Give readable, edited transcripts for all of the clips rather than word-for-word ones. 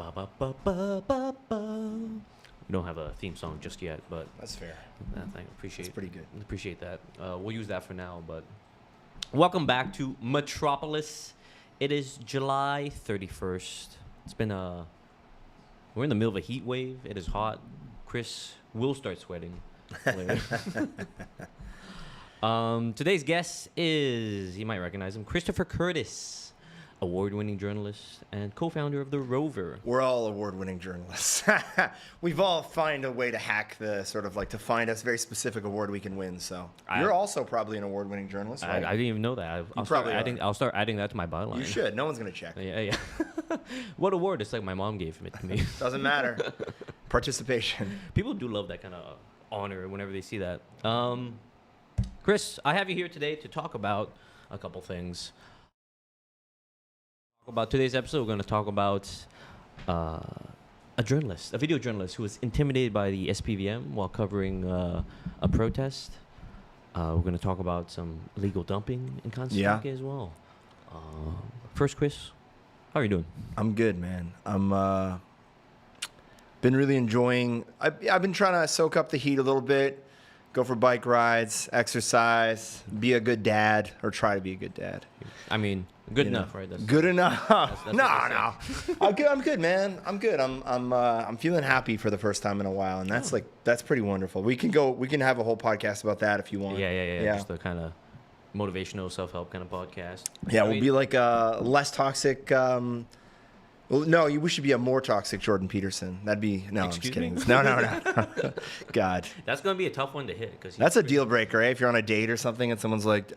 Ba, ba, ba, ba, ba, ba. We don't have a theme song just yet, but That's fair. I appreciate. That's pretty good. Appreciate that. We'll use that for now. But welcome back to Metropolis. It is July 31st. It's been we're in the middle of a heat wave. It is hot. Chris will start sweating later. Today's guest is, you might recognize him, Christopher Curtis, award-winning journalist and co-founder of the Rover. We're all award-winning journalists. We've all find a way to hack the sort of like to find us very specific award we can win. So you're also probably an award-winning journalist, right? I didn't even know that. I'll start adding that to my byline. You should. No one's gonna check. Yeah. What award? It's like my mom gave it to me. Doesn't matter. Participation. People do love that kind of honor whenever they see that. Chris, I have you here today to talk about a couple things. About today's episode, we're going to talk about a video journalist who was intimidated by the SPVM while covering a protest. We're going to talk about some illegal dumping in Kanehsatake as well. First, Chris, how are you doing? I'm good, man. I'm been really enjoying. I've been trying to soak up the heat a little bit. Go for bike rides, exercise, be a good dad, or try to be a good dad. I mean, good enough, right? Good enough. That's No. I'm good, man. I'm good. I'm feeling happy for the first time in a while, and that's pretty wonderful. We can have a whole podcast about that if you want. Yeah. Just the kind of motivational self-help kind of podcast. Yeah, we'll be like a less toxic. Well, no, we should be a more toxic Jordan Peterson. That'd be no. Excuse I'm me? just kidding. No. God, That's going to be a tough one to hit. that's a deal breaker, eh? If you're on a date or something and someone's like,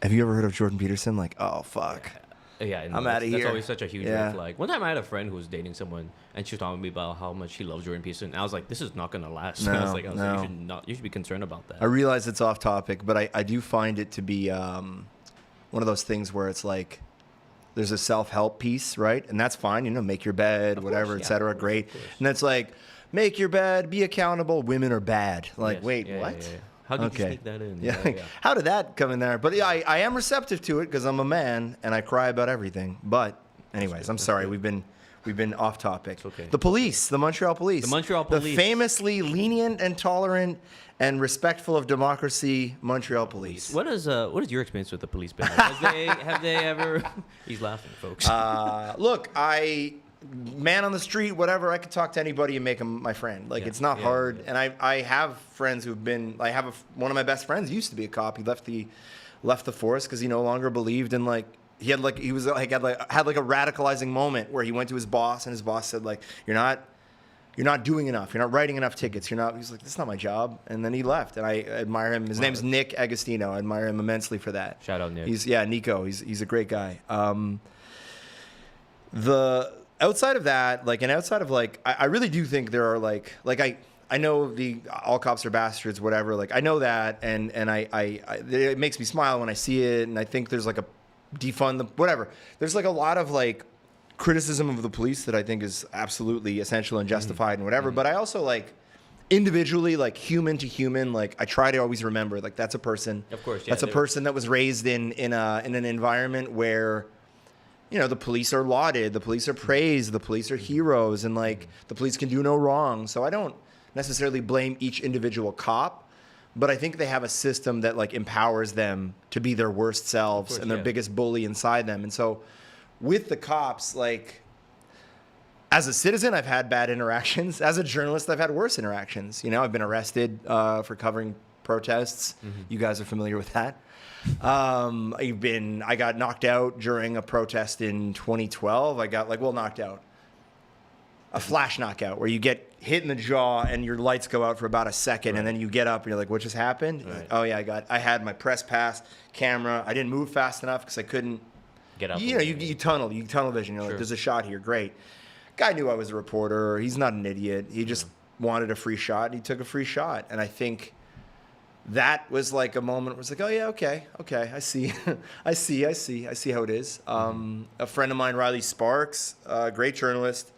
"Have you ever heard of Jordan Peterson?" Like, oh fuck. Yeah, I'm outta here. That's always such a huge Yeah. red flag. One time I had a friend who was dating someone, and she was talking to me about how much she loves Jordan Peterson. And I was like, this is not going to last. No, I was like, no. you should be concerned about that. I realize it's off topic, but I do find it to be one of those things where it's like there's a self-help piece, right? And that's fine, make your bed, whatever, et cetera, great. And that's like, make your bed, be accountable, women are bad. Like, Yes. wait, Yeah, what? yeah. How did you sneak that in? Yeah. How did that come in there? But yeah, I am receptive to it because I'm a man and I cry about everything. But anyways, I'm sorry. We've been off topic. It's okay. The police, the Montreal police. The famously lenient and tolerant and respectful of democracy Montreal police. What is your experience with the police been? Have they ever? He's laughing, folks. Look, man on the street, whatever, I could talk to anybody and make them my friend. Like, it's not hard. Yeah. And I have friends who've been, one of my best friends used to be a cop. He left the force because he no longer believed in had a radicalizing moment where he went to his boss and his boss said you're not doing enough. You're not writing enough tickets. He's like, that's not my job. And then he left. And I admire him. His name's Nick Agostino. I admire him immensely for that. Shout out Nick. Nico. He's a great guy. Outside of that, I really do think there are I know all cops are bastards, whatever. I know that, and it makes me smile when I see it, and I think there's a defund the whatever. There's a lot of criticism of the police that I think is absolutely essential and justified and whatever. But I also individually, human to human, I try to always remember that's a person. Of course, yeah, that's a person that was raised in an environment where the police are lauded, the police are praised, the police are heroes, and the police can do no wrong. So I don't necessarily blame each individual cop, but I think they have a system that empowers them to be their worst selves and their biggest bully inside them. And so with the cops, as a citizen, I've had bad interactions. As a journalist, I've had worse interactions. I've been arrested for covering protests. Mm-hmm. You guys are familiar with that. I got knocked out during a protest in 2012. I got knocked out. A flash knockout where you get hit in the jaw and your lights go out for about a second, and then you get up and you're like, what just happened? Right. Oh yeah, I had my press pass camera. I didn't move fast enough because I couldn't get up. You tunnel vision. You're like, there's a shot here. Great. Guy knew I was a reporter. He's not an idiot. He just wanted a free shot. And he took a free shot. And I think that was a moment where it's oh yeah, okay, I see. I see how it is. A friend of mine, Riley Sparks, great journalist,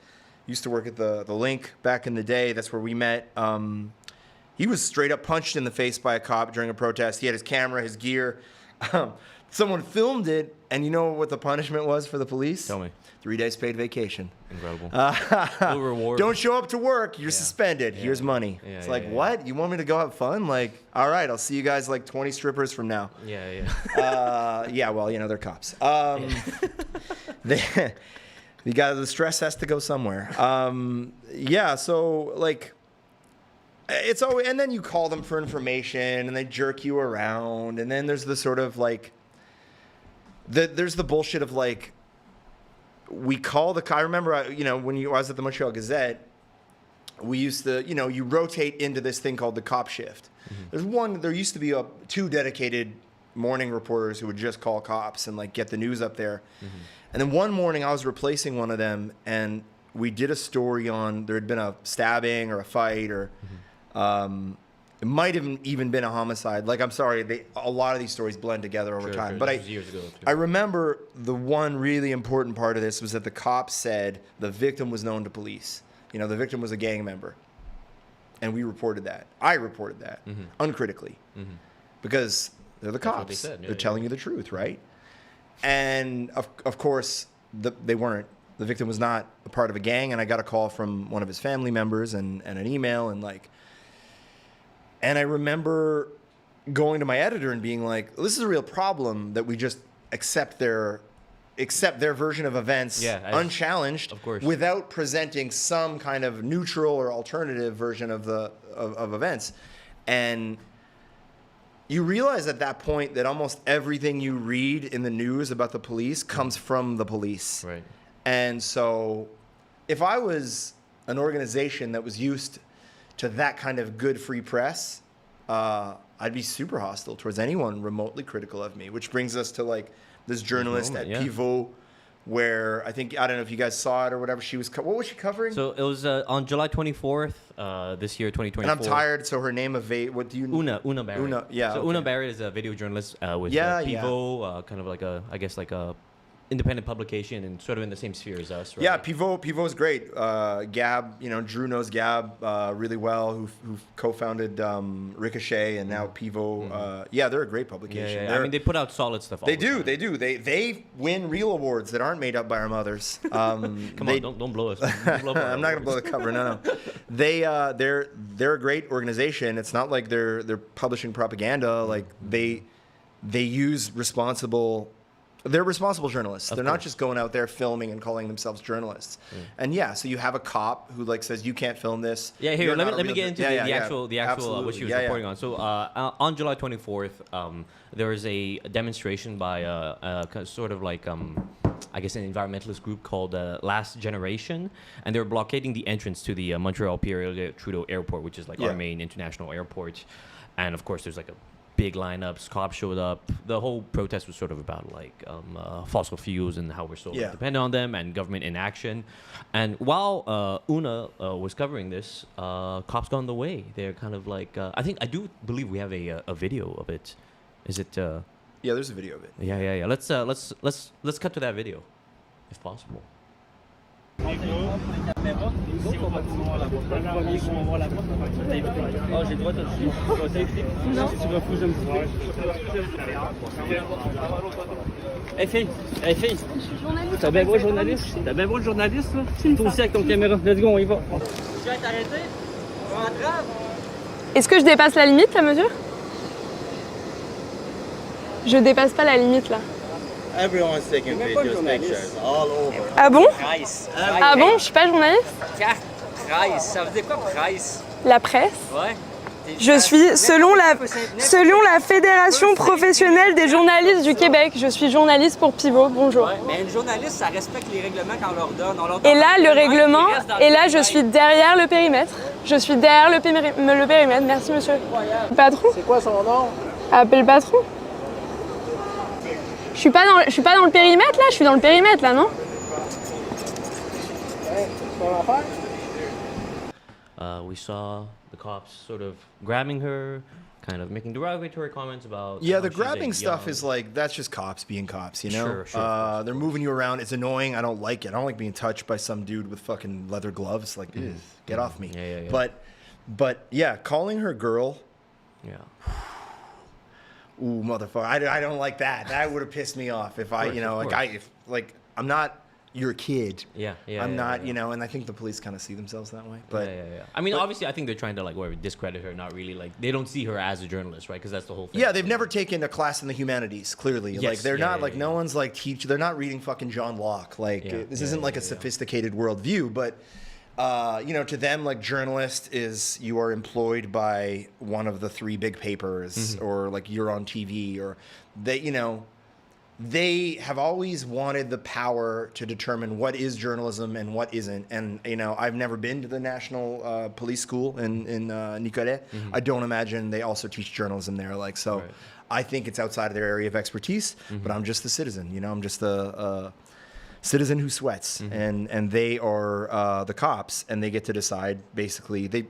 used to work at the Link back in the day. That's where we met. He was straight up punched in the face by a cop during a protest. He had his camera, his gear. Someone filmed it, and you know what the punishment was for the police? Tell me. 3 days paid vacation. Incredible. Little reward. Don't show up to work. You're suspended. Here's money. It's like, what? You want me to go have fun? Like, all right, I'll see you guys like 20 strippers from now. Yeah. Well, they're cops. The stress has to go somewhere. So like, it's always, and then you call them for information, and they jerk you around, and then there's the sort of like, there's the bullshit of like, we call I remember, when I was at the Montreal Gazette, we used to, you rotate into this thing called the cop shift. There used to be 2 dedicated morning reporters who would just call cops and like get the news up there. And then one morning I was replacing one of them, and we did a story on, there had been a stabbing or a fight, or it might have even been a homicide. Like, I'm sorry, a lot of these stories blend together over time. But this was years ago, too. I remember the one really important part of this was that the cops said the victim was known to police. The victim was a gang member. And we reported that. I reported that uncritically. Because they're the cops. What they said. They're telling you the truth, right? And of course, they weren't. The victim was not a part of a gang, and I got a call from one of his family members and an email, and I remember going to my editor and being like, this is a real problem that we just accept their version of events unchallenged, of course, without presenting some kind of neutral or alternative version of events. And you realize at that point that almost everything you read in the news about the police comes from the police. Right. And so if I was an organization that was used to that kind of good free press, I'd be super hostile towards anyone remotely critical of me, which brings us to like this journalist at Pivot, where I don't know if you guys saw it or whatever. What was she covering? So it was on July 24th, this year, 2024. And I'm tired, so her name what do you know? Una Barrett. Una Barrett is a video journalist with Pivot, kind of like a independent publication and sort of in the same sphere as us, right? Yeah, Pivot's great. Gab, Drew knows Gab really well, who co-founded Ricochet, and now Pivot. They're a great publication. I mean, they put out solid stuff all the time. They do. They win real awards that aren't made up by our mothers. Come on, don't blow us. I'm not going to blow the cover, no. They're a great organization. It's not like they're publishing propaganda. Like, they use They're responsible journalists. They're not just going out there filming and calling themselves journalists. And so you have a cop who like says you can't film this. Yeah, here let me get into the actual what she was reporting on. So on July 24th, there was a demonstration by sort of like I guess an environmentalist group called Last Generation, and they were blockading the entrance to the Montreal Pierre Trudeau Airport, which is like our main international airport. And of course, there's like a big lineups, cops showed up. The whole protest was sort of about like fossil fuels and how we're so dependent on them and government inaction. And while Una was covering this, cops got in the way. They're kind of like I do believe we have a video of it. Is it? Yeah, there's a video of it. Yeah. Let's cut to that video, if possible. Hey fille, t'as bien beau le journaliste? T'as bien beau le journaliste là? Toi aussi avec ton caméra, let's go, on y va. Tu vas t'arrêter? Est-ce que je dépasse la limite, la mesure? Je dépasse pas la limite là. Everyone's taking videos, pictures, all over. Ah bon? Presse. Ah bon? Je suis pas journaliste? Presse, ça veut dire quoi presse? La presse? Ouais. Je suis, selon la Fédération professionnelle des journalistes du Québec, je suis journaliste pour Pivot. Bonjour. Ouais, mais une journaliste, ça respecte les règlements qu'on leur donne. Et là, le règlement, et là, je suis derrière le périmètre. Je suis derrière le périmètre. Merci, monsieur. Le patron? C'est quoi son nom? Appelle le patron. Je suis pas dans le périmètre, là? Je suis dans le périmètre, là, non? We saw the cops sort of grabbing her, kind of making derogatory comments about. Yeah, the grabbing stuff is like, that's just cops being cops, you know? Sure. They're moving you around. It's annoying. I don't like it. I don't like being touched by some dude with fucking leather gloves. Like, get off me. Yeah. But yeah, calling her girl. Yeah. ooh, motherfucker, I don't like that. That would have pissed me off if I, course, you know, of like course. I'm not your kid. Yeah, yeah. I'm yeah, not, yeah. you know, and I think the police kind of see themselves that way. But Yeah. I mean, obviously, I think they're trying to like whatever discredit her. Not really like they don't see her as a journalist, right? Because that's the whole thing. yeah, they've never taken a class in the humanities. Clearly, Yes, like they're yeah, not yeah, like yeah. no one's like they're not reading fucking John Locke. Like Yeah, this yeah, isn't like yeah, a yeah. sophisticated worldview, but. You know, to them, like journalist is you are employed by one of the three big papers, or like you're on TV, or they, you know, they have always wanted the power to determine what is journalism and what isn't. And you know, I've never been to the National Police School in Nicolet. I don't imagine they also teach journalism there. Like so, Right. I think it's outside of their area of expertise. But I'm just a citizen. You know, I'm just a citizen who sweats, and they are the cops, and they get to decide. Basically, they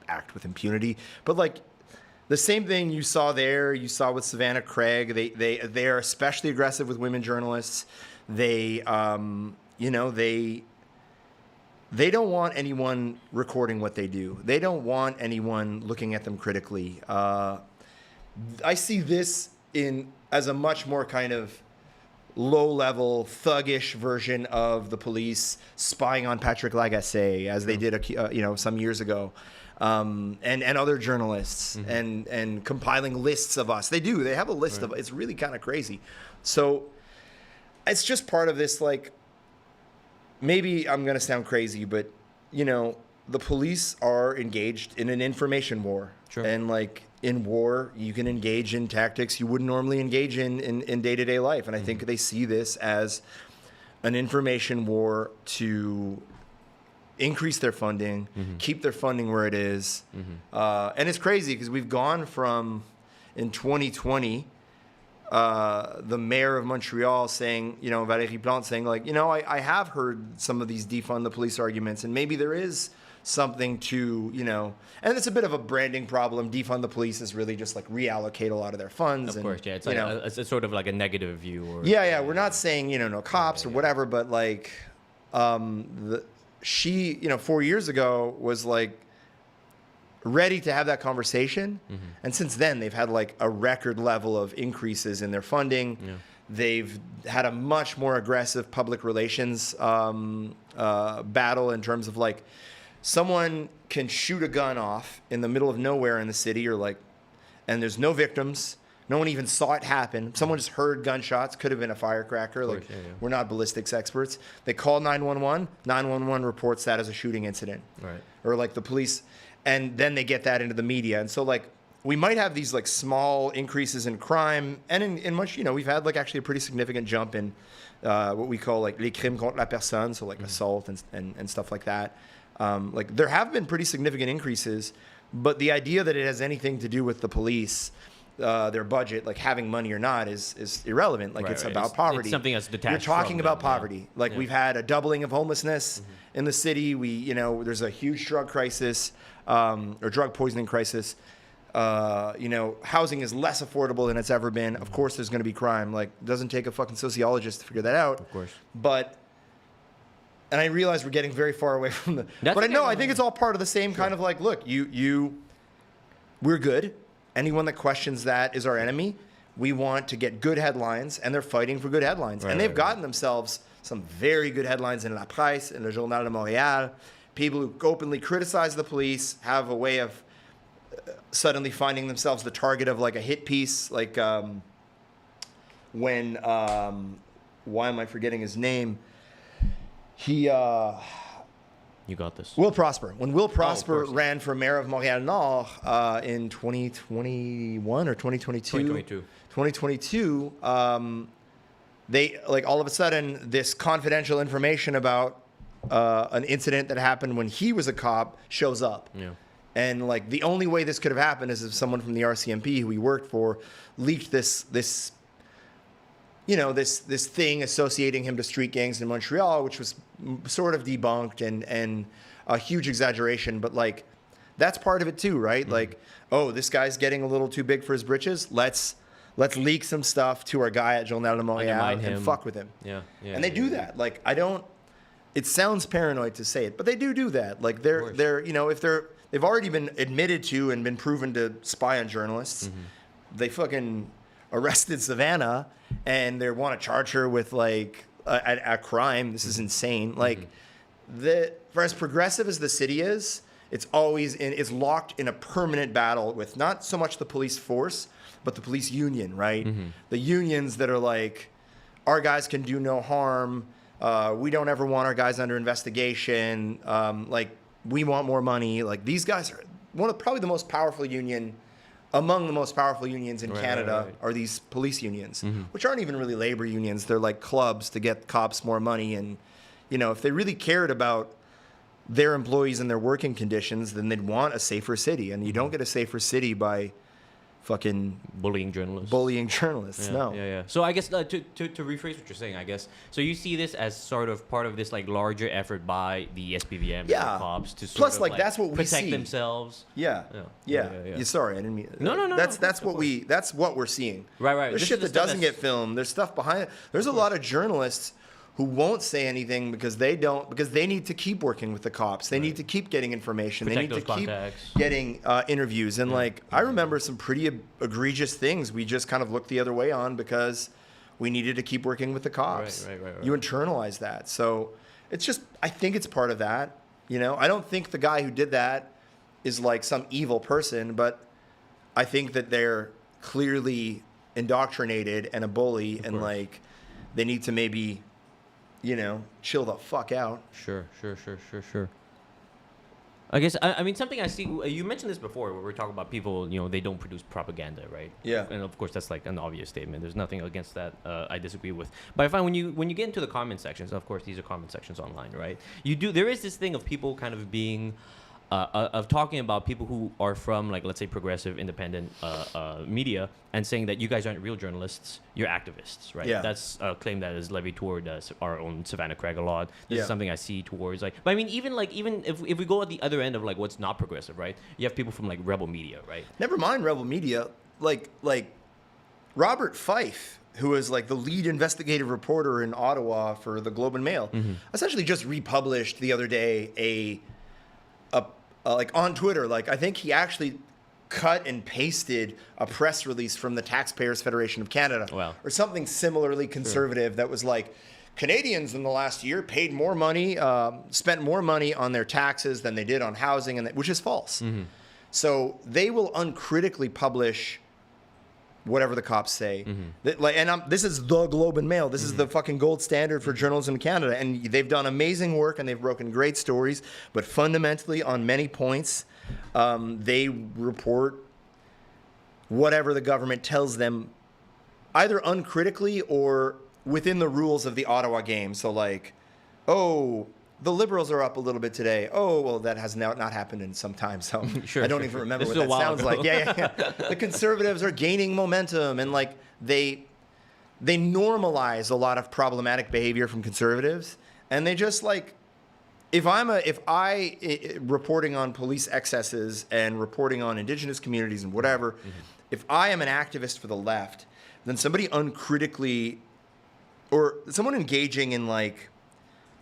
act with impunity, but like the same thing you saw there, you saw with Savannah Craig. They are especially aggressive with women journalists. They you know they don't want anyone recording what they do. They don't want anyone looking at them critically. I see this as a much more kind of low-level, thuggish version of the police spying on Patrick Lagacé, as they did, you know, some years ago, and other journalists, and compiling lists of us. They have a list of. It's really kind of crazy. So it's just part of this. Like, maybe I'm gonna sound crazy, but you know, the police are engaged in an information war, and like. In war, you can engage in tactics you wouldn't normally engage in day-to-day life. And I think they see this as an information war to increase their funding, keep their funding where it is. And it's crazy because we've gone from, in 2020, the mayor of Montreal saying, you know, Valérie Plante saying, like, you know, I have heard some of these defund the police arguments, and maybe there is something to, you know, and it's a bit of a branding problem. Defund the police is really just like reallocate a lot of their funds. Of course, yeah. It's like it's sort of like a negative view. Or, yeah. We're not saying, you know, no cops or whatever, but like, she, you know, 4 years ago was like ready to have that conversation. And since then, they've had like a record level of increases in their funding. Yeah. They've had a much more aggressive public relations battle in terms of like, someone can shoot a gun off in the middle of nowhere in the city, or like, and there's no victims. No one even saw it happen. Someone just heard gunshots. Could have been a firecracker. Like, we're not ballistics experts. They call 911. 911 reports that as a shooting incident. Right. Or like the police, and then they get that into the media. And so like, we might have these like small increases in crime, and in much, you know, we've had like actually a pretty significant jump in what we call like les crimes contre la personne, so like assault and stuff like that. Like there have been pretty significant increases, but the idea that it has anything to do with the police, their budget, like having money or not, is irrelevant. Like it's about poverty. It's something that's detached. You're talking about poverty. Yeah. Like we've had a doubling of homelessness in the city. You know, there's a huge drug crisis, or drug poisoning crisis. You know, housing is less affordable than it's ever been. Of course, there's going to be crime. Like, it doesn't take a fucking sociologist to figure that out. Of course. And I realize we're getting very far away from the. But I think it's all part of the same kind of like, look, we're good. Anyone that questions that is our enemy. We want to get good headlines, and they're fighting for good headlines. And they've gotten themselves some very good headlines in La Presse, in Le Journal de Montréal. People who openly criticize the police have a way of suddenly finding themselves the target of like a hit piece. Like when, why am I forgetting his name? You got this. Will Prosper. When Will Prosper ran for mayor of Montréal Nord in 2021 or 2022. 2022. They like all of a sudden this confidential information about an incident that happened when he was a cop shows up. Yeah. And like the only way this could have happened is if someone from the RCMP who he worked for leaked this thing associating him to street gangs in Montreal, which was sort of debunked and a huge exaggeration. But like, that's part of it too, right? Mm-hmm. Like, oh, this guy's getting a little too big for his britches. Let's leak some stuff to our guy at Journal de Montréal and fuck with him. Yeah. And they do that. Like, it sounds paranoid to say it, but they do that. Like they're, you know, if they've already been admitted to and been proven to spy on journalists. Mm-hmm. they fucking arrested Savannah and they want to charge her with like a crime. This is insane. Like for as progressive as the city is, it's locked in a permanent battle with not so much the police force, but the police union, right? The unions that are like, our guys can do no harm. We don't ever want our guys under investigation. Like, we want more money. Like, these guys are probably the most powerful union, among the most powerful unions in Canada are these police unions, which aren't even really labor unions. They're like clubs to get cops more money. And, you know, if they really cared about their employees and their working conditions, then they'd want a safer city. And you don't get a safer city by fucking bullying journalists. No. Yeah. So I guess to rephrase what you're saying, I guess. So you see this as sort of part of this like larger effort by the SPVM and the cops to sort of like that's what we protect see. Themselves. Yeah. Sorry, I didn't mean. No. That's what we're seeing. Right. There's shit that doesn't get filmed. There's stuff behind it. There's a lot of journalists who won't say anything because they need to keep working with the cops. They need to keep getting information. Protect they need to contacts. keep getting interviews. And I remember some pretty egregious things we just kind of looked the other way on because we needed to keep working with the cops. Right. You internalize that. So it's just, I think it's part of that. You know, I don't think the guy who did that is like some evil person, but I think that they're clearly indoctrinated and a bully, and like they need to maybe, you know, chill the fuck out. Sure. I guess, I mean, something I see, you mentioned this before, where we're talking about people, you know, they don't produce propaganda, right? Yeah. And of course, that's like an obvious statement. There's nothing against that I disagree with. But I find when you get into the comment sections, of course, these are comment sections online, right? There is this thing of people kind of being, of talking about people who are from, like, let's say, progressive, independent media, and saying that you guys aren't real journalists, you're activists, right? Yeah. That's a claim that is levied toward our own Savannah Craig a lot. This is something I see towards, like, but I mean, even if we go at the other end of, like, what's not progressive, right? You have people from, like, Rebel Media, right? Never mind Rebel Media, like Robert Fife, who is like the lead investigative reporter in Ottawa for the Globe and Mail, essentially just republished the other day like on Twitter, like I think he actually cut and pasted a press release from the Taxpayers Federation of Canada, or something similarly conservative that was like, Canadians in the last year paid more money, spent more money on their taxes than they did on housing, which is false. So they will uncritically publish whatever the cops say. This is the Globe and Mail. This is the fucking gold standard for journalism in Canada. And they've done amazing work and they've broken great stories. But fundamentally, on many points, they report whatever the government tells them, either uncritically or within the rules of the Ottawa game. So like, oh, the Liberals are up a little bit today. Oh, well, that has not happened in some time, so I don't even remember what that sounds like. Yeah. The Conservatives are gaining momentum, and like they normalize a lot of problematic behavior from Conservatives, and they just like, if I reporting on police excesses and reporting on Indigenous communities and whatever, if I am an activist for the left, then somebody uncritically, or someone engaging in like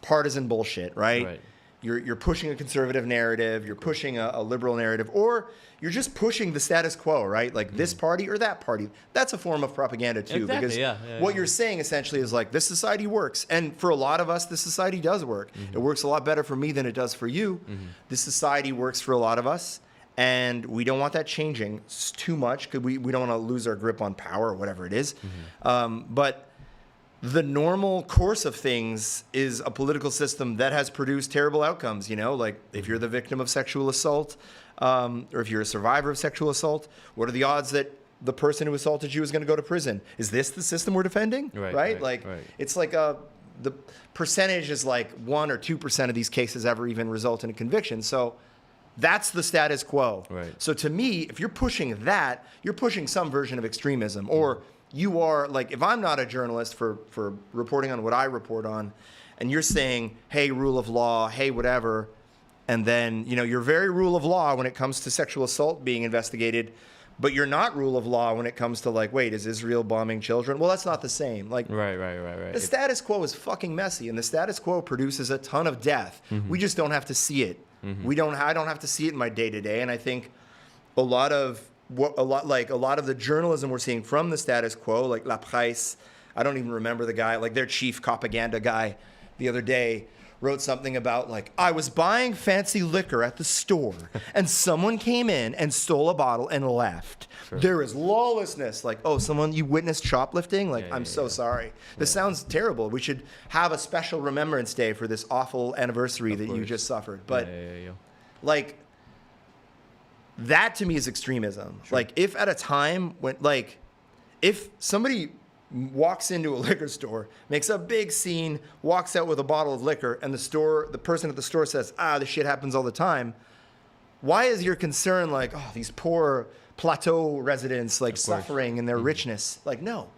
partisan bullshit, right? You're pushing a conservative narrative, you're pushing a liberal narrative, or you're just pushing the status quo, right? Like this party or that party. That's a form of propaganda too, because what you're saying essentially is like, this society works. And for a lot of us, this society does work. It works a lot better for me than it does for you. This society works for a lot of us, and we don't want that changing too much, because we don't want to lose our grip on power or whatever it is. But the normal course of things is a political system that has produced terrible outcomes, you know, like if you're the victim of sexual assault, or if you're a survivor of sexual assault, what are the odds that the person who assaulted you is going to go to prison? Is this the system we're defending? Right. It's like the percentage is like 1 or 2% of these cases ever even result in a conviction. So that's the status quo. So to me, if you're pushing that, you're pushing some version of extremism, or you are like, if I'm not a journalist for reporting on what I report on, and you're saying, hey, rule of law, hey, whatever, and then, you know, you're very rule of law when it comes to sexual assault being investigated, but you're not rule of law when it comes to like, wait, is Israel bombing children? Well, that's not the same. Like, right. The status quo is fucking messy, and the status quo produces a ton of death. We just don't have to see it. I don't have to see it in my day-to-day, and I think a lot of what a lot of the journalism we're seeing from the status quo, like La Presse, I don't even remember the guy, like their chief propaganda guy the other day wrote something about like, I was buying fancy liquor at the store and someone came in and stole a bottle and left. Sure. There is lawlessness. Like, oh, you witnessed shoplifting? Like, I'm so sorry. This sounds terrible. We should have a special remembrance day for this awful anniversary that you just suffered. But like, that to me is extremism. Sure. Like, if at a time when, like, if somebody walks into a liquor store, makes a big scene, walks out with a bottle of liquor, and the person at the store says, this shit happens all the time, why is your concern like, oh, these poor plateau residents like suffering in their richness? Like, no.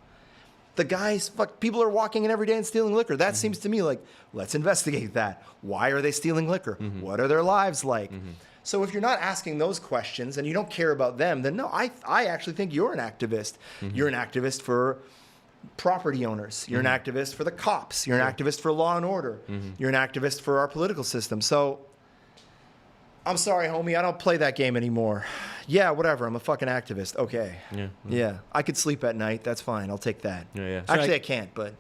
The guys, people are walking in every day and stealing liquor. That seems to me like, let's investigate that. Why are they stealing liquor? What are their lives like? So if you're not asking those questions and you don't care about them, then no, I actually think you're an activist. You're an activist for property owners. You're an activist for the cops. You're an activist for law and order. You're an activist for our political system. So I'm sorry, homie, I don't play that game anymore. Yeah, whatever. I'm a fucking activist. Okay. Yeah. I could sleep at night. That's fine. I'll take that. Actually, I can't, but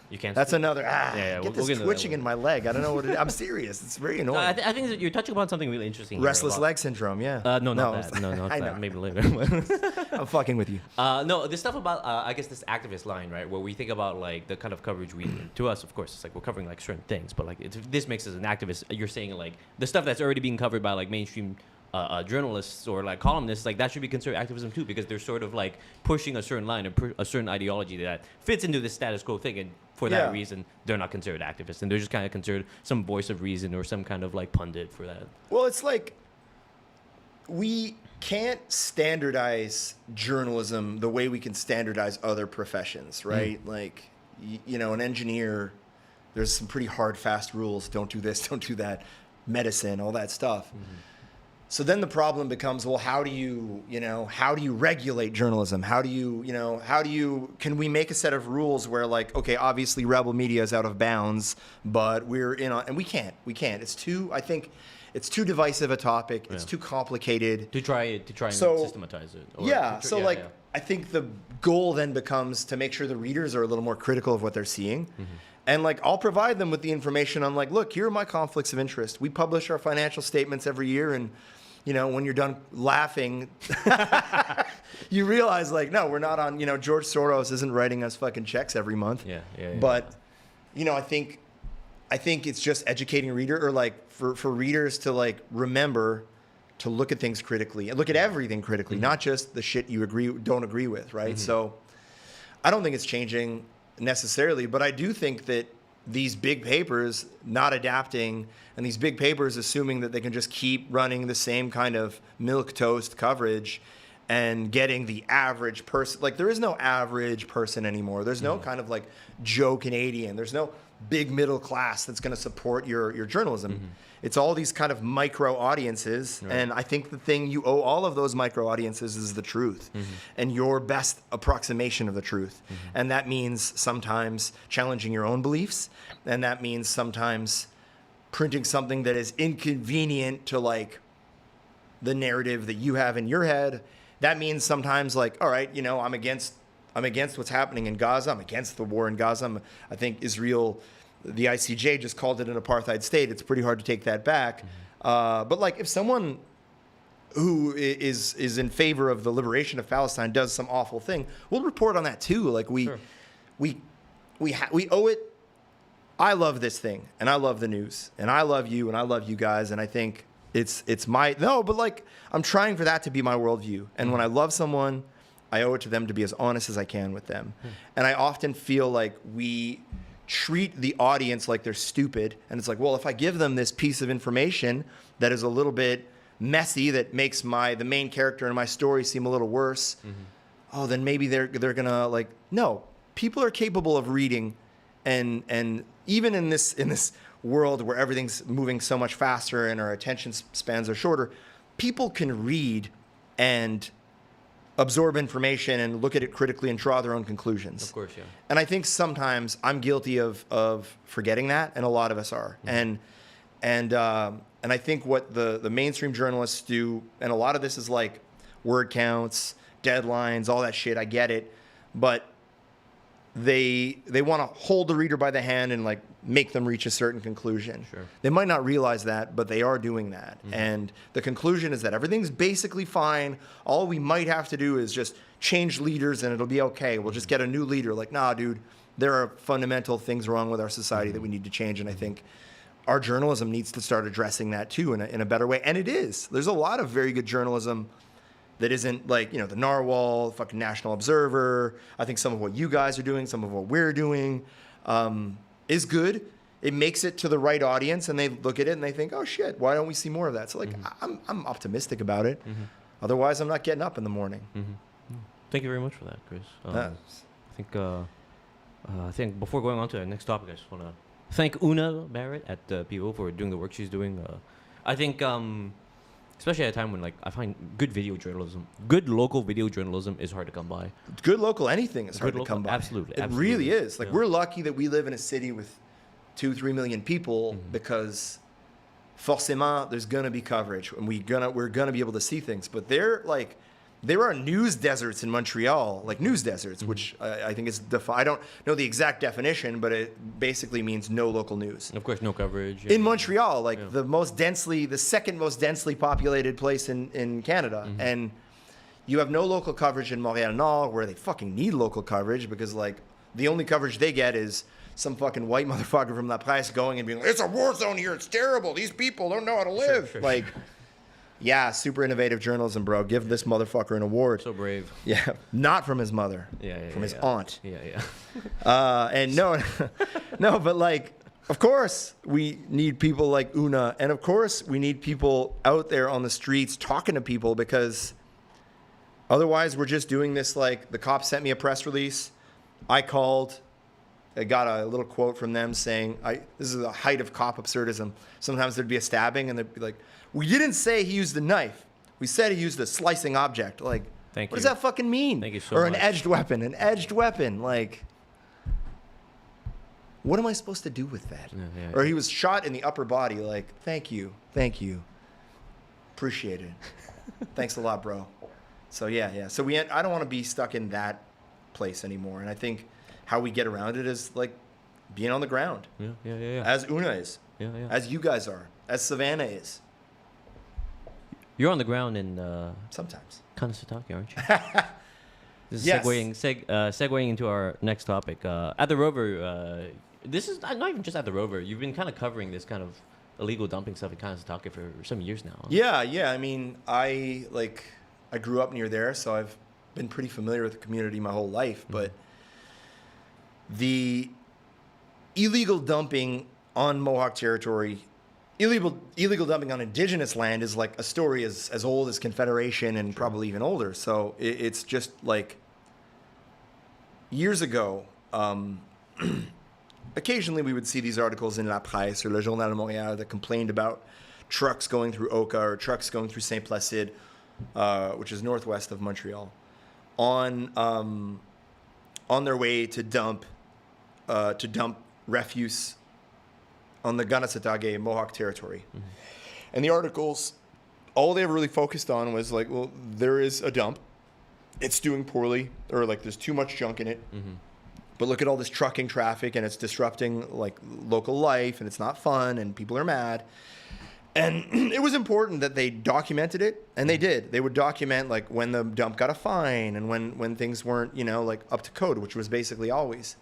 you can't. That's sleep. another. Get this twitching in my leg. I don't know what it is. I'm serious. It's very annoying. I think that you're touching upon something really interesting. Restless leg syndrome. Yeah. No, not that. No, not that. Maybe later. I'm fucking with you. No, this stuff about I guess this activist line, right, where we think about like the kind of coverage we to us, of course, it's like we're covering like certain things, but like this makes us an activist. You're saying like the stuff that's already being covered by like mainstream journalists or like columnists, like that should be considered activism too, because they're sort of like pushing a certain line and a certain ideology that fits into the status quo thing, and for that reason they're not considered activists, and they're just kind of considered some voice of reason or some kind of like pundit for that. Well, it's like we can't standardize journalism the way we can standardize other professions, right? Like, you know, an engineer, there's some pretty hard, fast rules. Don't do this, don't do that. Medicine, all that stuff. So then the problem becomes, well, how do you regulate journalism? Can we make a set of rules where like, okay, obviously Rebel Media is out of bounds, but we're in on, and we can't. I think it's too divisive a topic. It's too complicated. To try and systematize it. I think the goal then becomes to make sure the readers are a little more critical of what they're seeing. And like, I'll provide them with the information on like, look, here are my conflicts of interest. We publish our financial statements every year, and you know, when you're done laughing, you realize like, no, we're not on, George Soros isn't writing us fucking checks every month. But, I think it's just educating a reader, or like for readers to like remember to look at things critically and look at everything critically, not just the shit you don't agree with, right? So I don't think it's changing necessarily, but I do think that these big papers not adapting, and these big papers assuming that they can just keep running the same kind of milquetoast coverage and getting the average person. Like, there is no average person anymore. There's no kind of like Joe Canadian. There's no big middle class that's going to support your journalism. It's all these kind of micro audiences. And I think the thing you owe all of those micro audiences is the truth and your best approximation of the truth. And that means sometimes challenging your own beliefs. And that means sometimes printing something that is inconvenient to like the narrative that you have in your head. That means sometimes like, all right, I'm against what's happening in Gaza. I'm against the war in Gaza. I think Israel, the ICJ just called it an apartheid state. It's pretty hard to take that back. But like, if someone who is in favor of the liberation of Palestine does some awful thing, we'll report on that too. Like we owe it. I love this thing, and I love the news, and I love you, and I love you guys, and I think but like, I'm trying for that to be my worldview. And when I love someone, I owe it to them to be as honest as I can with them. And I often feel like we treat the audience like they're stupid. And it's like, well, if I give them this piece of information that is a little bit messy, that makes the main character in my story seem a little worse, then maybe they're gonna like, no, people are capable of reading. And even in this world where everything's moving so much faster and our attention spans are shorter, people can read and absorb information and look at it critically and draw their own conclusions. Of course, yeah. And I think sometimes I'm guilty of forgetting that, and a lot of us are. And I think what the mainstream journalists do, and a lot of this is like word counts, deadlines, all that shit. I get it, but they want to hold the reader by the hand and like make them reach a certain conclusion. Sure. They might not realize that, but they are doing that. And the conclusion is that everything's basically fine. All we might have to do is just change leaders and it'll be okay. We'll just get a new leader. Like, nah, dude, there are fundamental things wrong with our society that we need to change. And I think our journalism needs to start addressing that too in a better way. And it is. There's a lot of very good journalism that isn't like, the Narwhal, fucking National Observer. I think some of what you guys are doing, some of what we're doing is good. It makes it to the right audience and they look at it and they think, oh shit, why don't we see more of that? So like, I'm optimistic about it. Otherwise, I'm not getting up in the morning. Thank you very much for that, Chris. I think before going on to the next topic, I just want to thank Una Barrett at PO for doing the work she's doing. I think, especially at a time when like I find good local video journalism is hard to come by. Good local anything is hard to come by. Absolutely. It really is. Like we're lucky that we live in a city with 2-3 million people because forcément there's gonna be coverage and we're gonna be able to see things. But there are news deserts in Montreal, like news deserts, which I think is I don't know the exact definition, but it basically means no local news. And of course, no coverage. In Montreal, the second most densely populated place in Canada. And you have no local coverage in Montreal Nord, where they fucking need local coverage because like the only coverage they get is some fucking white motherfucker from La Presse going and being like, it's a war zone here, it's terrible, these people don't know how to live. Sure. Yeah, super innovative journalism, bro. Give this motherfucker an award. So brave. Yeah, not from his mother. From his aunt. And no, but like, of course, we need people like Una, and of course, we need people out there on the streets talking to people because otherwise, we're just doing this. Like, the cops sent me a press release. I called. I got a little quote from them saying, this is the height of cop absurdism. Sometimes there'd be a stabbing, and they'd be like, we didn't say he used a knife. We said he used a slicing object. Like, what does that fucking mean? Thank you so much. Or an edged weapon. An edged weapon. Like, what am I supposed to do with that? Or he was shot in the upper body. Like, thank you. Appreciate it. Thanks a lot, bro. So, yeah. So I don't want to be stuck in that place anymore. And I think how we get around it is, like, being on the ground. Yeah. As Una is. Yeah. As you guys are. As Savannah is. You're on the ground in sometimes Kanesatake, aren't you? This is segueing into our next topic. At the Rover, this is not even just at the Rover. You've been kind of covering this kind of illegal dumping stuff in Kanesatake for some years now. Yeah. I mean, I grew up near there, so I've been pretty familiar with the community my whole life. But the illegal dumping on Mohawk territory. Illegal dumping on indigenous land is like a story as old as Confederation and probably even older. So it's just like years ago, occasionally we would see these articles in La Presse or Le Journal de Montréal that complained about trucks going through Oka or trucks going through Saint Placide, which is northwest of Montreal, on their way to dump refuse on the Kanesatake Mohawk territory. And the articles, all they ever really focused on was like, well, there is a dump. It's doing poorly, or like there's too much junk in it. But look at all this trucking traffic and it's disrupting like local life and it's not fun and people are mad. And it was important that they documented it, and they did. They would document like when the dump got a fine and when things weren't, like up to code, which was basically always.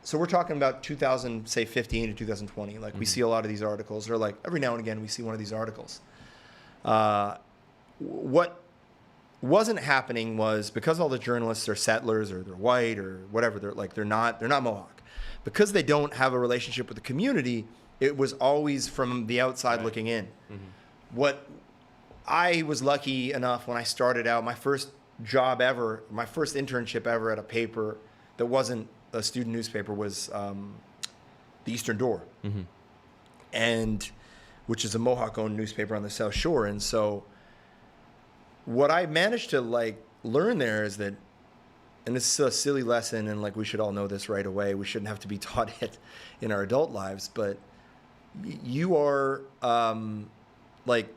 So we're talking about 2015 to 2020. Like we see a lot of these articles, or like every now and again we see one of these articles. What wasn't happening was because all the journalists are settlers or they're white or whatever, they're not Mohawk. Because they don't have a relationship with the community, it was always from the outside looking in. What I was lucky enough when I started out, my first job ever, my first internship ever at a paper that wasn't a student newspaper was the Eastern Door, and which is a Mohawk-owned newspaper on the South Shore. And so what I managed to like learn there is that, and this is a silly lesson, and like we should all know this right away. We shouldn't have to be taught it in our adult lives, but you are like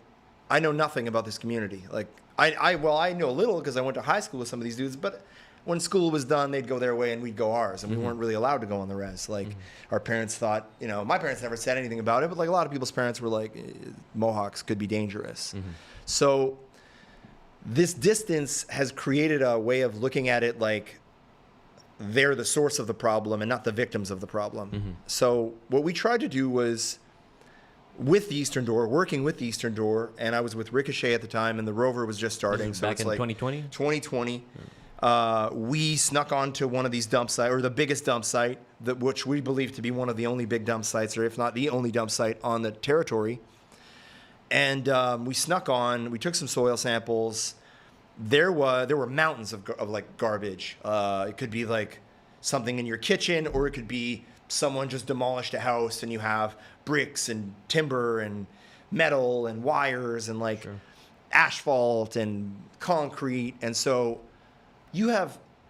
I know nothing about this community. Like, I know a little because I went to high school with some of these dudes, but when school was done, they'd go their way and we'd go ours, and we weren't really allowed to go on the res. Like, our parents thought, my parents never said anything about it, but like a lot of people's parents were like, Mohawks could be dangerous. So this distance has created a way of looking at it like they're the source of the problem and not the victims of the problem. So what we tried to do was, with the Eastern Door, working with the Eastern Door, and I was with Ricochet at the time, and the Rover was just starting. So back it's in like 2020? 2020. We snuck onto one of these dump sites, or the biggest dump site, which we believe to be one of the only big dump sites, or if not the only dump site on the territory. And we snuck on. We took some soil samples. There were mountains of like garbage. It could be like something in your kitchen, or it could be someone just demolished a house and you have bricks and timber and metal and wires and like asphalt and concrete. And so you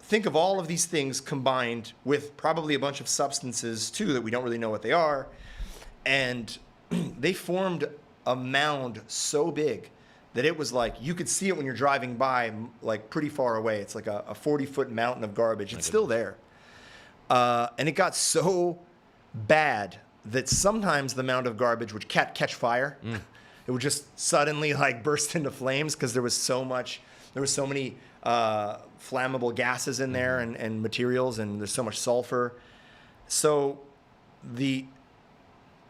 think of all of these things combined with probably a bunch of substances too that we don't really know what they are. And they formed a mound so big that it was like, you could see it when you're driving by, like pretty far away. It's like a 40-foot mountain of garbage. It's still there. And it got so bad that sometimes the mound of garbage would catch fire. It would just suddenly like burst into flames because there was so many flammable gases in there and materials, and there's so much sulfur. So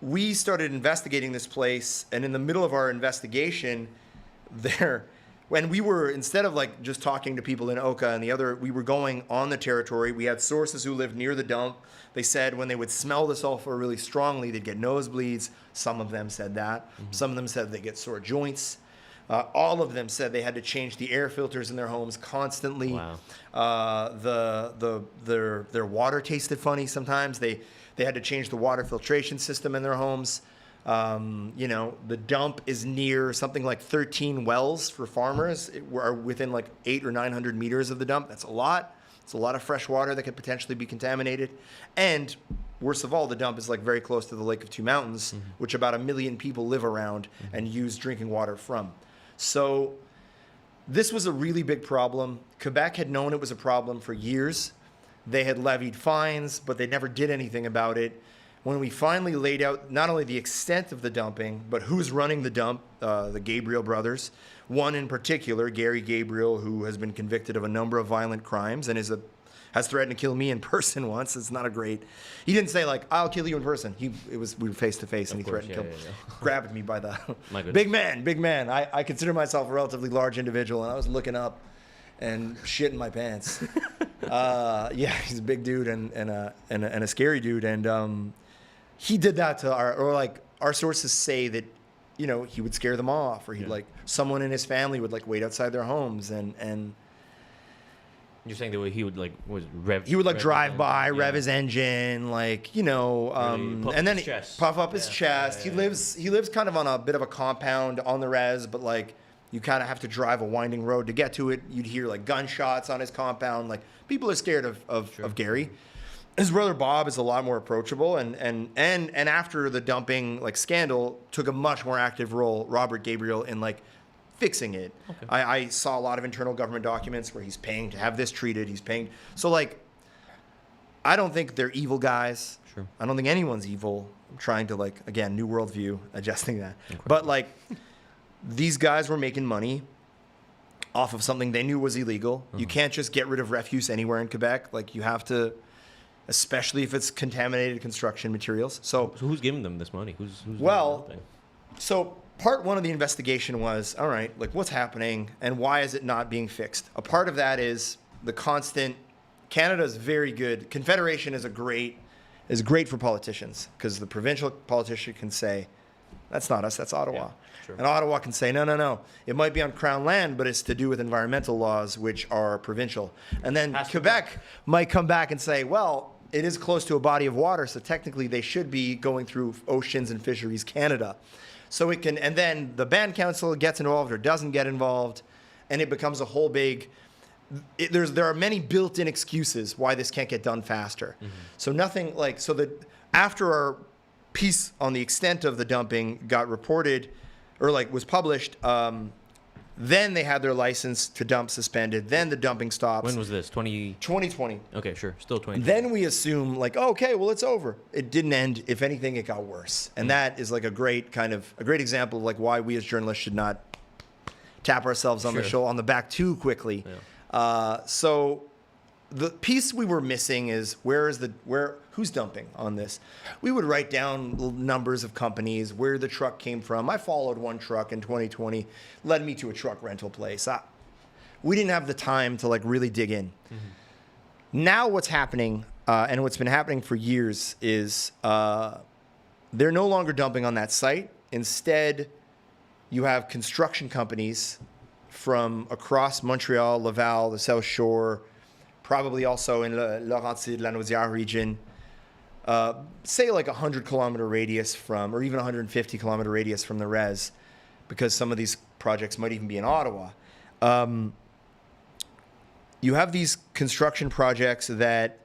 we started investigating this place, and in the middle of our investigation, when we were, instead of like just talking to people in Oka and we were going on the territory. We had sources who lived near the dump. They said when they would smell the sulfur really strongly, they'd get nosebleeds. Some of them said that. Some of them said they get sore joints. All of them said they had to change the air filters in their homes constantly. Wow. Their water tasted funny sometimes. They had to change the water filtration system in their homes. The dump is near something like 13 wells for farmers. Are within like 800 or 900 meters of the dump. That's a lot. It's a lot of fresh water that could potentially be contaminated. And worst of all, the dump is like very close to the Lake of Two Mountains, which about 1 million people live around and use drinking water from. So this was a really big problem. Quebec had known it was a problem for years. They had levied fines, but they never did anything about it. When we finally laid out not only the extent of the dumping, but who's running the dump, the Gabriel brothers, one in particular, Gary Gabriel, who has been convicted of a number of violent crimes and has threatened to kill me in person once. It's not a great. He didn't say like, "I'll kill you in person." We were face to face, and he threatened to kill me. Grabbed me by the big man. I consider myself a relatively large individual, and I was looking up and shitting my pants. He's a big dude and a scary dude, and he did that to our sources say that, he would scare them off, or someone in his family would wait outside their homes, and you're saying the way he would rev. He would drive by, rev his engine, and then puff up his chest. He lives kind of on a bit of a compound on the res, but you kind of have to drive a winding road to get to it. You'd hear gunshots on his compound. People are scared of Gary. His brother Bob is a lot more approachable, and after the dumping scandal, took a much more active role. Robert Gabriel in fixing it. Okay. I saw a lot of internal government documents where he's paying to have this treated. He's paying. So I don't think they're evil guys. Sure. I don't think anyone's evil. I'm trying to again, new worldview, adjusting that. Incredible. But these guys were making money off of something they knew was illegal. You can't just get rid of refuse anywhere in Quebec. You have to, especially if it's contaminated construction materials. So who's giving them this money? Who's so part one of the investigation was, all right, what's happening and why is it not being fixed? A part of that is the constant. Canada is very good. Confederation is great for politicians, because the provincial politician can say, that's not us, that's Ottawa. Yeah, sure. And Ottawa can say, no, it might be on Crown land, but it's to do with environmental laws, which are provincial. And then Quebec might come back and say, well, it is close to a body of water, so technically they should be going through Oceans and Fisheries Canada. So it can, and then the band council gets involved or doesn't get involved, and it becomes a whole big. There are many built-in excuses why this can't get done faster. So nothing after our piece on the extent of the dumping got reported, or like was published, then they had their license to dump suspended. Then the dumping stops. When was this? 2020. Okay, sure. Still 2020. Then we assume like, oh, okay, well, it's over. It didn't end. If anything, it got worse. And that is like a great example of like why we as journalists should not tap ourselves on the back too quickly. Yeah. So the piece we were missing is who's dumping on this? We would write down numbers of companies, where the truck came from. I followed one truck in 2020, led me to a truck rental place. We didn't have the time to like really dig in. Mm-hmm. Now what's happening, and what's been happening for years, is they're no longer dumping on that site. Instead, you have construction companies from across Montreal, Laval, the South Shore, probably also in Laurentide, La Naudière region, say like 100-kilometer radius from, or even 150-kilometer radius from the res, because some of these projects might even be in Ottawa. You have these construction projects that,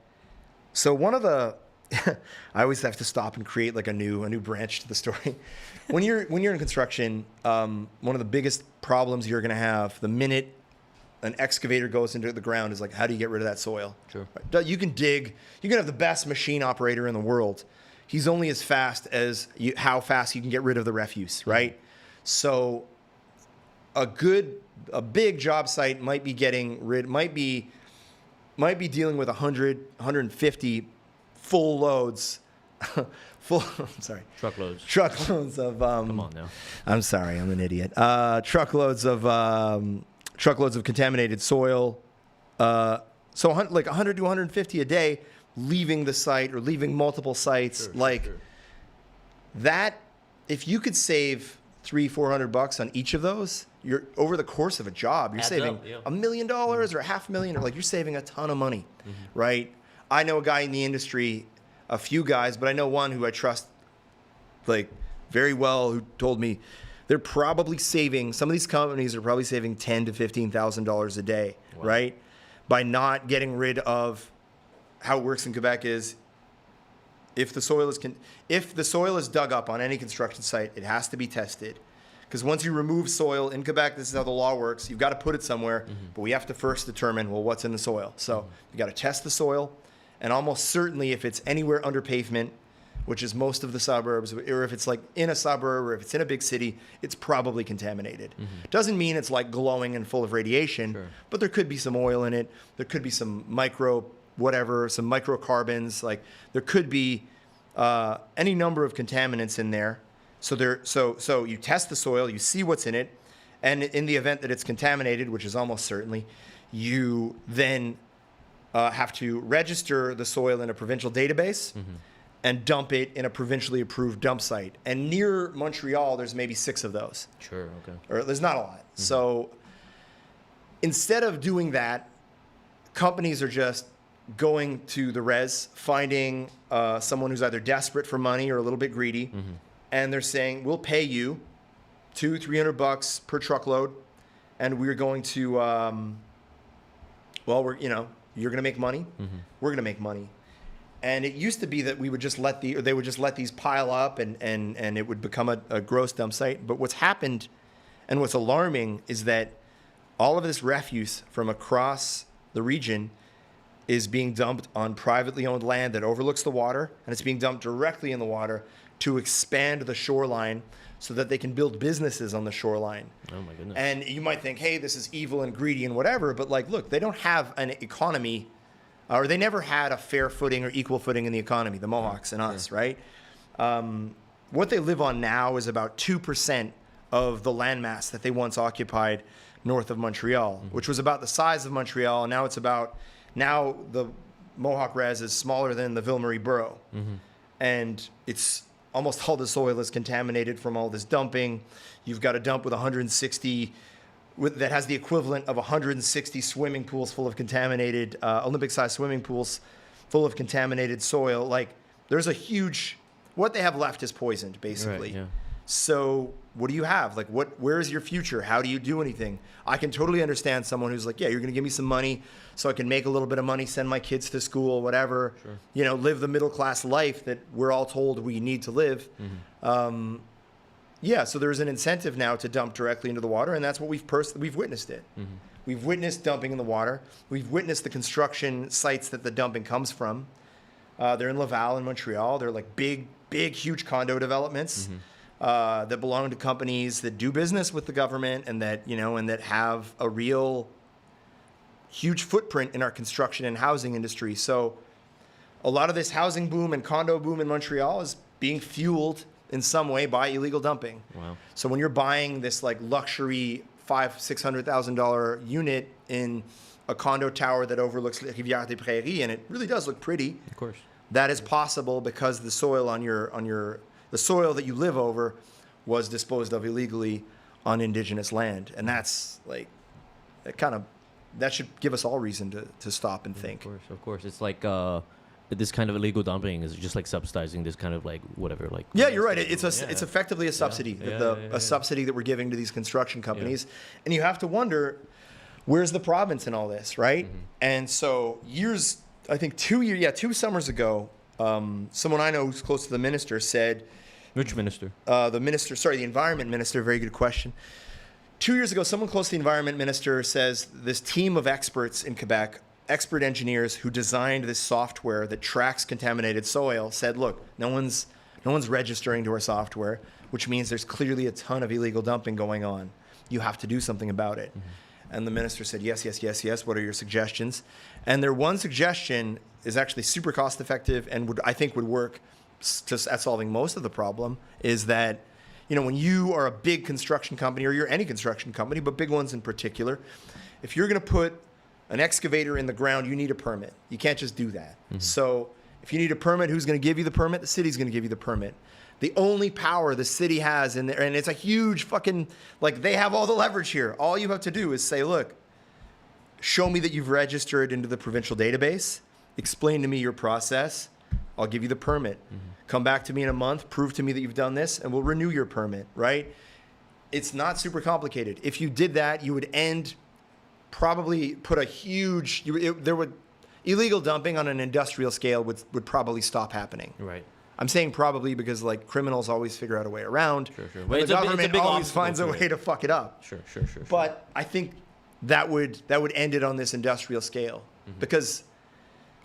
so one of the, I always have to stop and create like a new branch to the story. When you're in construction, one of the biggest problems you're going to have the minute an excavator goes into the ground is like, how do you get rid of that soil? Sure. Right? You can dig. You can have the best machine operator in the world. He's only as fast as how fast you can get rid of the refuse, right? So a big job site might be dealing with 100, 150 full loads. Truckloads of come on now. I'm sorry, I'm an idiot. Truckloads of contaminated soil. So like 100 to 150 a day leaving the site or leaving multiple sites. Sure. That, if you could save $300-400 on each of those, you're over the course of a job, you're saving $1 million or $500,000, or like you're saving a ton of money, right? I know a guy in the industry, a few guys, but I know one who I trust like very well, who told me they're probably saving, some of these companies are probably saving $10,000 to $15,000 a day, right? By not getting rid of, how it works in Quebec is, if the soil is dug up on any construction site, it has to be tested. Because once you remove soil in Quebec, this is how the law works. You've got to put it somewhere, but we have to first determine, well, what's in the soil. So you got to test the soil, and almost certainly if it's anywhere under pavement, which is most of the suburbs, or if it's like in a suburb, or if it's in a big city, it's probably contaminated. Doesn't mean it's like glowing and full of radiation, but there could be some oil in it. There could be some microcarbons. Like there could be any number of contaminants in there. So you test the soil, you see what's in it, and in the event that it's contaminated, which is almost certainly, you then have to register the soil in a provincial database. And dump it in a provincially approved dump site. And near Montreal, there's maybe 6 of those. Sure, okay. Or there's not a lot. So instead of doing that, companies are just going to the res, finding someone who's either desperate for money or a little bit greedy, and they're saying, we'll pay you $200-300 per truckload, and we're going to, you're going to make money. We're going to make money. And it used to be that they would just let these pile up and it would become a gross dump site. But what's happened and what's alarming is that all of this refuse from across the region is being dumped on privately owned land that overlooks the water, and it's being dumped directly in the water to expand the shoreline so that they can build businesses on the shoreline. Oh my goodness. And you might think, hey, this is evil and greedy and whatever, but like, look, they don't have an economy, or they never had a fair footing or equal footing in the economy, the Mohawks and us, right? What they live on now is about 2% of the landmass that they once occupied north of Montreal, which was about the size of Montreal. Now the Mohawk res is smaller than the Ville-Marie borough. And it's almost all the soil is contaminated from all this dumping. You've got a dump with 160, that has the equivalent of 160 swimming pools full of contaminated, Olympic-sized swimming pools full of contaminated soil. Like, there's a huge, what they have left is poisoned, basically. Right, yeah. So what do you have? Like, where is your future? How do you do anything? I can totally understand someone who's like, yeah, you're going to give me some money so I can make a little bit of money, send my kids to school, whatever, live the middle-class life that we're all told we need to live. Yeah, so there's an incentive now to dump directly into the water, and that's what we've witnessed it. Mm-hmm. We've witnessed dumping in the water. We've witnessed the construction sites that the dumping comes from. They're in Laval in Montreal. They're like big, huge condo developments that belong to companies that do business with the government and that, and that have a real huge footprint in our construction and housing industry. So a lot of this housing boom and condo boom in Montreal is being fueled in some way by illegal dumping. Wow. So when you're buying this like luxury $500,000-$600,000 unit in a condo tower that overlooks Rivière des Prairies, and it really does look pretty. Of course. That is possible because the soil the soil that you live over was disposed of illegally on indigenous land, and that's like that should give us all reason to stop and think. Of course. It's like this kind of illegal dumping is just like subsidizing this kind of like whatever like. Yeah, you're right. It's effectively a subsidy, a subsidy that we're giving to these construction companies, and you have to wonder, where's the province in all this, right? Mm-hmm. And so I think 2 summers ago, someone I know who's close to the minister said. Which minister? The environment minister. Very good question. 2 years ago, someone close to the environment minister says this team of experts in Quebec, expert engineers who designed this software that tracks contaminated soil, said, look, no one's registering to our software, which means there's clearly a ton of illegal dumping going on. You have to do something about it. Mm-hmm. And the minister said, yes. What are your suggestions? And their one suggestion is actually super cost effective and I think would work just at solving most of the problem, is that, when you are a big construction company, or you're any construction company, but big ones in particular, if you're going to put an excavator in the ground, you need a permit. You can't just do that. Mm-hmm. So if you need a permit, who's going to give you the permit? The city's going to give you the permit. The only power the city has in there, and it's a huge fucking, like, they have all the leverage here. All you have to do is say, look, show me that you've registered into the provincial database. Explain to me your process. I'll give you the permit. Mm-hmm. Come back to me in a month, prove to me that you've done this, and we'll renew your permit, right? It's not super complicated. If you did that, you would probably put a huge, illegal dumping on an industrial scale would probably stop happening. Right. I'm saying probably because like criminals always figure out a way around. Sure. But the government always finds a way to fuck it up. Sure. But I think that would end it on this industrial scale, because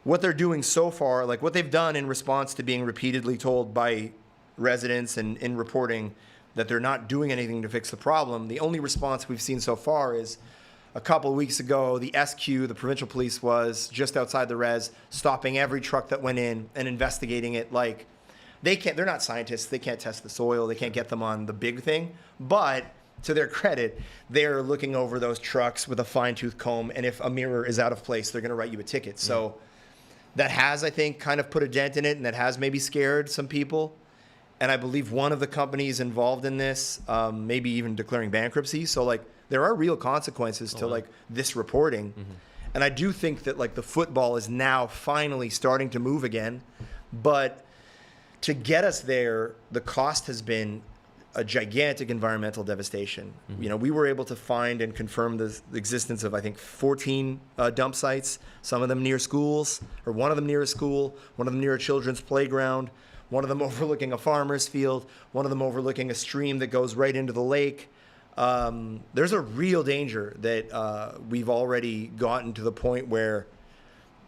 what they're doing so far, like what they've done in response to being repeatedly told by residents and in reporting that they're not doing anything to fix the problem, the only response we've seen so far is a couple of weeks ago, the SQ, the provincial police, was just outside the res, stopping every truck that went in and investigating it. Like, they're not scientists, they can't test the soil, they can't get them on the big thing, but to their credit, they're looking over those trucks with a fine-tooth comb, and if a mirror is out of place, they're going to write you a ticket. So that has, I think, kind of put a dent in it, and that has maybe scared some people. And I believe one of the companies involved in this, maybe even declaring bankruptcy. So, like, there are real consequences to, like, this reporting. Mm-hmm. And I do think that, like, the football is now finally starting to move again. But to get us there, the cost has been a gigantic environmental devastation. Mm-hmm. We were able to find and confirm the existence of, I think, 14 dump sites, some of them near schools, or one of them near a school, one of them near a children's playground, one of them overlooking a farmer's field, one of them overlooking a stream that goes right into the lake. There's a real danger that we've already gotten to the point where,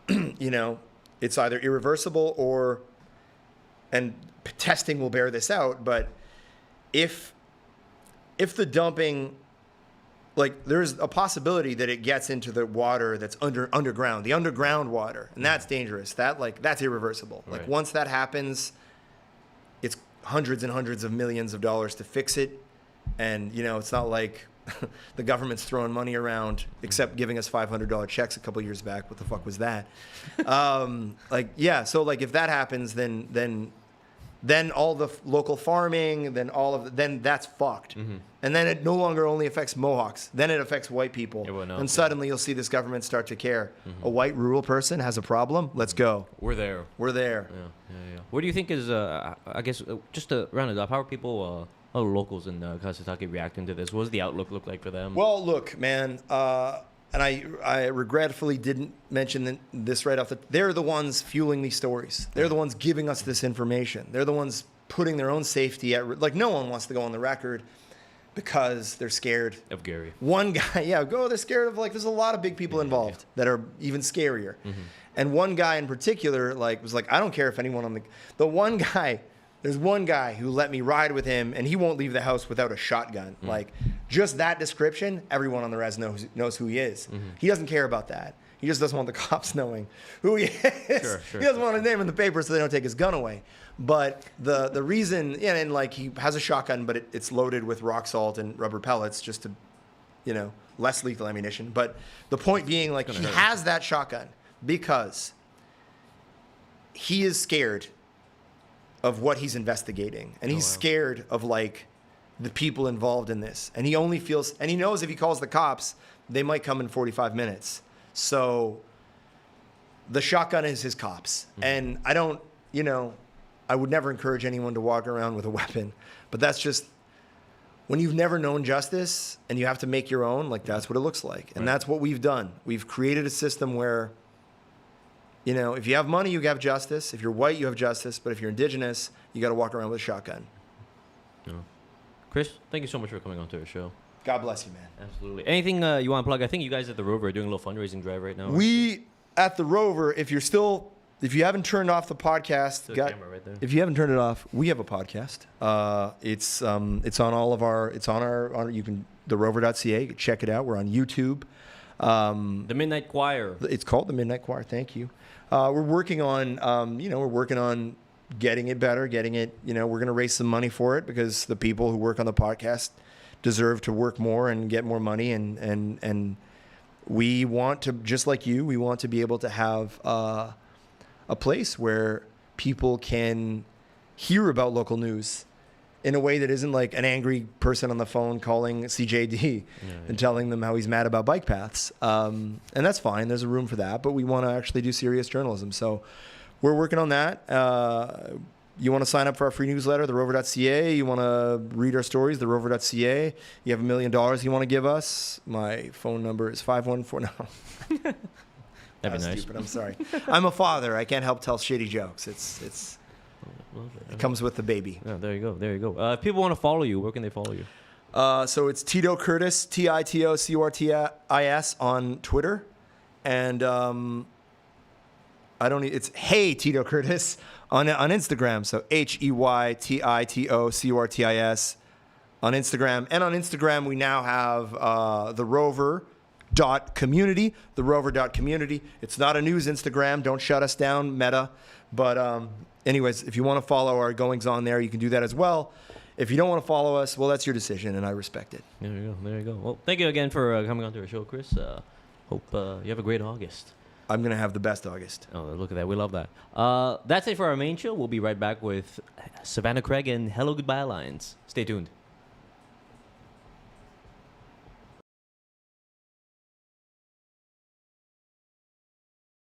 it's either irreversible and testing will bear this out, but if the dumping, like, there's a possibility that it gets into the water that's underground, the underground water, and that's dangerous. That's irreversible. Right. Like, once that happens, it's hundreds and hundreds of millions of dollars to fix it. And, it's not like the government's throwing money around, except giving us $500 checks a couple years back. What the fuck was that? So, like, if that happens, then all the local farming, then that's fucked. Mm-hmm. And then it no longer only affects Mohawks, then it affects white people. And suddenly you'll see this government start to care. Mm-hmm. A white rural person has a problem, let's go. We're there. Yeah. What do you think is, I guess, just to round it up, how are people, how are locals in Kanesatake reacting to this? What does the outlook look like for them? Well, look, man, and I regretfully didn't mention this right off they're the ones fueling these stories. They're the ones giving us this information. They're the ones putting their own safety at like no one wants to go on the record because they're scared Of Gary. one guy, they're scared of like, there's a lot of big people involved that are even scarier. And one guy in particular, like, was like, I don't care if anyone on the one guy, there's one guy who let me ride with him and he won't leave the house without a shotgun. Like, just that description, everyone on the res knows who he is. He doesn't care about that. He just doesn't want the cops knowing who he is. Sure, he doesn't want his name in the paper so they don't take his gun away. But the reason, and like he has a shotgun, but it's loaded with rock salt and rubber pellets just to, less lethal ammunition. But the point being, like, he has that shotgun because he is scared of what he's investigating. And he's scared of, like, the people involved in this. And he only feels, and he knows if he calls the cops, they might come in 45 minutes. So the shotgun is his cops. And I don't, I would never encourage anyone to walk around with a weapon. But that's just, when you've never known justice and you have to make your own, like, that's what it looks like. And that's what we've done. We've created a system where, if you have money, you have justice. If you're white, you have justice. But if you're indigenous, you got to walk around with a shotgun. Yeah. Chris, thank you so much for coming on to our show. God bless you, man. Absolutely. Anything you want to plug? I think you guys at the Rover are doing a little fundraising drive right now. We, at the Rover, if you haven't turned off the podcast, camera right there. if you haven't turned it off, we have a podcast. It's on all of our, you can, the Rover.ca, check it out. We're on YouTube. The Midnight Choir. It's called the Midnight Choir. Thank you. We're working on, getting it better, getting it, we're going to raise some money for it because the people who work on the podcast deserve to work more and get more money. And we want to, just like you, we want to be able to have a place where people can hear about local news in a way that isn't like an angry person on the phone calling CJD and telling them how he's mad about bike paths. And that's fine. There's a room for that. But we want to actually do serious journalism. So we're working on that. You want to sign up for our free newsletter, therover.ca. You want to read our stories, therover.ca. You have $1 million you want to give us. My phone number is 514. No. That'd be nice. Stupid. I'm sorry. I'm a father. I can't help tell shitty jokes. It comes with the baby. Yeah, there you go. If people want to follow you, where can they follow you? So it's Tito Curtis, TitoCurtis on Twitter. And it's Hey Tito Curtis on Instagram. So HeyTitoCurtis on Instagram. And on Instagram, we now have the Rover.community, the Rover.community. It's not a news Instagram. Don't shut us down, Meta. But anyways, if you want to follow our goings on there, you can do that as well. If you don't want to follow us, well, that's your decision, and I respect it. There you go. Well, thank you again for coming on to our show, Chris. Hope you have a great August. I'm going to have the best August. Oh, look at that. We love that. That's it for our main show. We'll be right back with Savannah Craig and Hello Goodbye Alliance. Stay tuned.